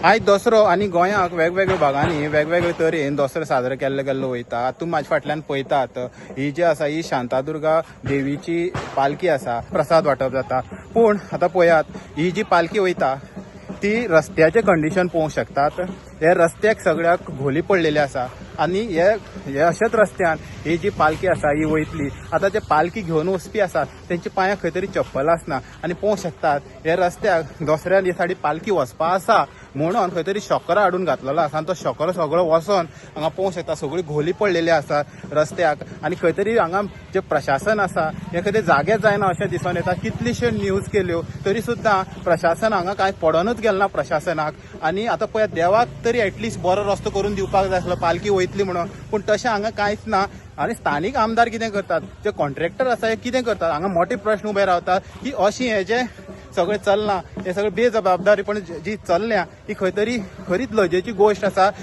आयज दसरो आनी गोंयाक वेगवेगळ्या भागांनी वेगवेगळे तरेन दसरो साजरो केल्लो वयता. तुमी म्हाज्या फाटल्यान पळयतात ही जी आसा ही शांतादुर्गा देवीची पालखी आसा, प्रसाद वांटप जाता. पूण आतां पळयात ही जी पालखी वयता ती रस्त्याचे कंडिशन पळोवंक शकतात. हे रस्त्याक सगळ्याक घोली पडलेले आसा आनी हे अशेच रस्त्यान ही जी पालखी आसा ही वयतली. आतां जे पालखी घेवन वचपी आसात तेंच्या पांयाक खंय तरी चप्पल आसना आनी पळोवंक शकतात हे रस्त्याक दसऱ्यान ही साडी पालखी वचपा आसा म्हणून खंय तरी शॉकरा हाडून घातलेलो आसा आनी तो शॉकरो सगळो वचोन हांगा पळोवंक शकता सगळी घोली पडलेली आसा रस्त्याक. आनी खंय तरी हांगा जे प्रशासन आसा हे खंय तरी जागे जायना अशें दिसून येता. कितलीश्यो न्यूज केल्यो तरी सुद्दां प्रशासन हांगा कांय पडोनूच गेलें ना प्रशासनाक. आनी आतां पळयात देवाक तरी एटलिस्ट बरो रस्तो करून दिवपाक जाय आसलो पालखी वयतली म्हणून, पूण तशें हांगा कांयच ना. आनी स्थानीक आमदार कितें करतात, जे कॉन्ट्रॅक्टर आसा हे कितें करतात, हांगा मोठे प्रश्न उबे रावतात की अशी हे जे सगळें चलना हे सगळें बेजबाबदारीपण जी चल्ल्या ही खंय तरी खरीच लजेची गोश्ट आसा.